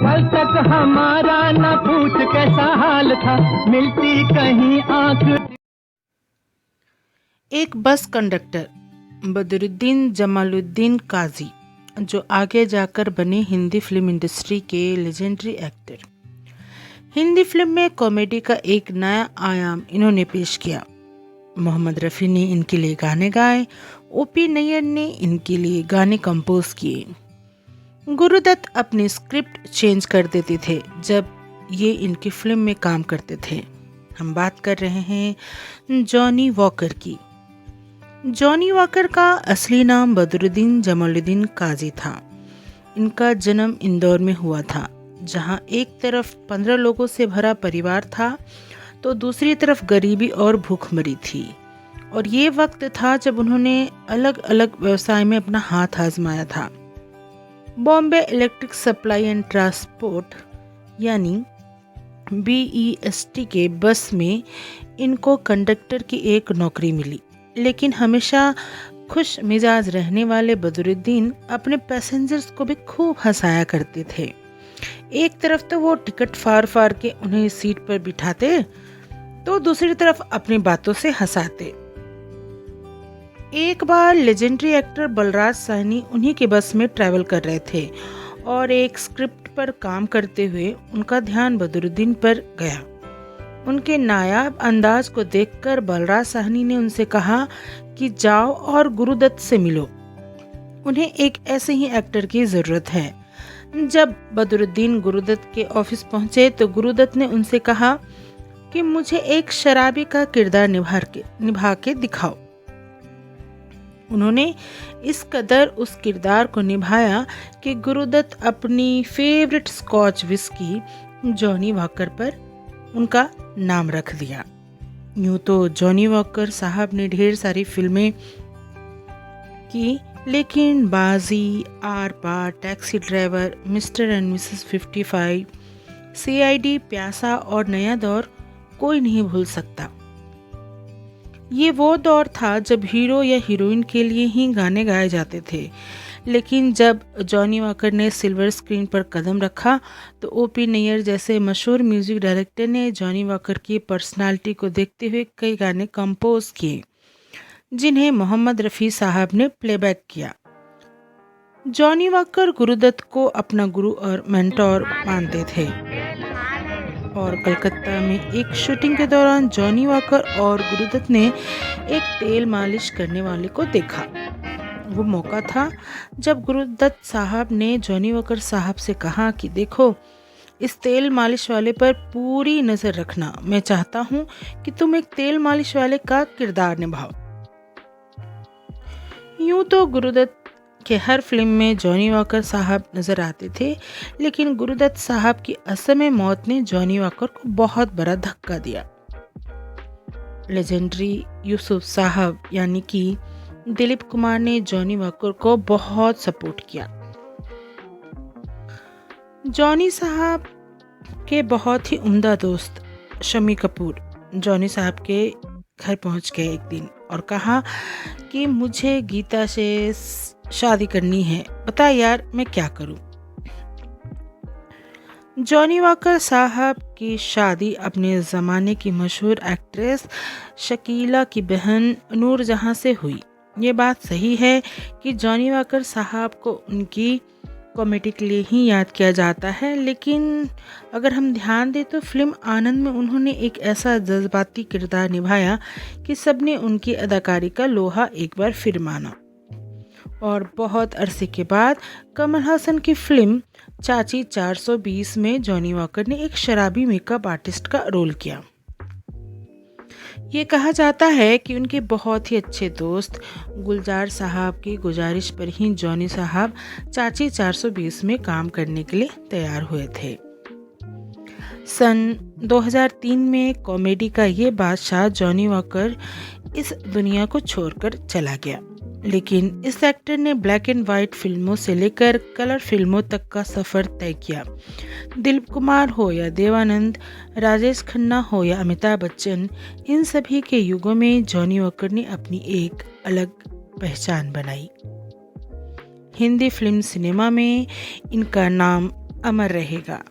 कल तक हमारा न पूछ कैसा हाल था, मिलती कहीं आंख। एक बस कंडक्टर बदरुद्दीन जमालुद्दीन काजी, जो आगे जाकर बने हिंदी फिल्म इंडस्ट्री के लेजेंडरी एक्टर। हिंदी फिल्म में कॉमेडी का एक नया आयाम इन्होंने पेश किया। मोहम्मद रफ़ी ने इनके लिए गाने गाए, ओपी नैयर ने इनके लिए गाने कंपोज किए। गुरुदत्त अपनी स्क्रिप्ट चेंज कर देते थे जब ये इनकी फिल्म में काम करते थे। हम बात कर रहे हैं जॉनी वॉकर की। जॉनी वॉकर का असली नाम बदरुद्दीन जमालुद्दीन काजी था। इनका जन्म इंदौर में हुआ था, जहां एक तरफ 15 लोगों से भरा परिवार था तो दूसरी तरफ गरीबी और भूखमरी थी। और ये वक्त था जब उन्होंने अलग अलग व्यवसाय में अपना हाथ आजमाया था। Bombay electric supply and transport यानी BEST के बस में इनको कंडक्टर की एक नौकरी मिली। लेकिन हमेशा खुश मिजाज रहने वाले बदरुद्दीन अपने पैसेंजर्स को भी खूब हंसाया करते थे। एक तरफ तो वो टिकट फाड़ फाड़ के उन्हें सीट पर बिठाते, तो दूसरी तरफ अपनी बातों से हंसाते। एक बार लेजेंडरी एक्टर बलराज साहनी उन्हीं के बस में ट्रैवल कर रहे थे और एक स्क्रिप्ट पर काम करते हुए उनका ध्यान बदरुद्दीन पर गया। उनके नायाब अंदाज को देखकर बलराज साहनी ने उनसे कहा कि जाओ और गुरुदत्त से मिलो, उन्हें एक ऐसे ही एक्टर की ज़रूरत है। जब बदरुद्दीन गुरुदत्त के ऑफिस पहुंचे तो गुरुदत्त ने उनसे कहा कि मुझे एक शराबी का किरदार निभा के दिखाओ। उन्होंने इस कदर उस किरदार को निभाया कि गुरुदत्त अपनी favourite scotch whisky Johnnie Walker पर उनका नाम रख दिया। यूं तो जॉनी वॉकर साहब ने ढेर सारी फिल्में की, लेकिन Baazi, Aar Paar, taxi driver, mister and missus 55, CID, प्यासा और नया दौर कोई नहीं भूल सकता। ये वो दौर था जब हीरो या हीरोइन के लिए ही गाने गाए जाते थे। लेकिन जब जॉनी वॉकर ने सिल्वर स्क्रीन पर कदम रखा तो ओपी नैयर जैसे मशहूर म्यूजिक डायरेक्टर ने जॉनी वॉकर की पर्सनालिटी को देखते हुए कई गाने कंपोज किए, जिन्हें मोहम्मद रफ़ी साहब ने प्लेबैक किया। जॉनी वॉकर गुरुदत्त को अपना गुरु और मेंटोर मानते थे और कलकत्ता में एक शूटिंग के दौरान जॉनी वॉकर और गुरुदत्त ने एक तेल मालिश करने वाले को देखा। वो मौका था जब गुरुदत्त साहब ने जॉनी वॉकर साहब से कहा कि देखो, इस तेल मालिश वाले पर पूरी नज़र रखना, मैं चाहता हूँ कि तुम एक तेल मालिश वाले का किरदार निभाओ। यूं तो गुरुदत्त के हर फिल्म में जॉनी वॉकर साहब नजर आते थे, लेकिन गुरुदत्त साहब की असमय मौत ने जॉनी वॉकर को बहुत बड़ा धक्का दिया। लेजेंडरी यूसुफ साहब यानी कि दिलीप कुमार ने जॉनी वॉकर को बहुत सपोर्ट किया। जॉनी साहब के बहुत ही उम्दा दोस्त शम्मी कपूर जॉनी साहब के घर पहुंच गए एक दिन और कहा कि मुझे गीता से शादी करनी है, बता यार मैं क्या करूं। जॉनी वॉकर साहब की शादी अपने ज़माने की मशहूर एक्ट्रेस शकीला की बहन नूर जहां से हुई। ये बात सही है कि जॉनी वॉकर साहब को उनकी कॉमेडी के लिए ही याद किया जाता है, लेकिन अगर हम ध्यान दें तो फिल्म आनंद में उन्होंने एक ऐसा जज्बाती किरदार निभाया कि सबने उनकी अदाकारी का लोहा एक बार फिर माना। और बहुत अरसे के बाद कमल हासन की फिल्म चाची 420 में जॉनी वॉकर ने एक शराबी मेकअप आर्टिस्ट का रोल किया। ये कहा जाता है कि उनके बहुत ही अच्छे दोस्त गुलजार साहब की गुजारिश पर ही जॉनी साहब चाची 420 में काम करने के लिए तैयार हुए थे। सन 2003 में कॉमेडी का ये बादशाह जॉनी वॉकर इस दुनिया को छोड़कर चला गया, लेकिन इस एक्टर ने ब्लैक एंड वाइट फिल्मों से लेकर कलर फिल्मों तक का सफ़र तय किया। दिलीप कुमार हो या देवानंद, राजेश खन्ना हो या अमिताभ बच्चन, इन सभी के युगों में जॉनी वॉकर ने अपनी एक अलग पहचान बनाई। हिंदी फिल्म सिनेमा में इनका नाम अमर रहेगा।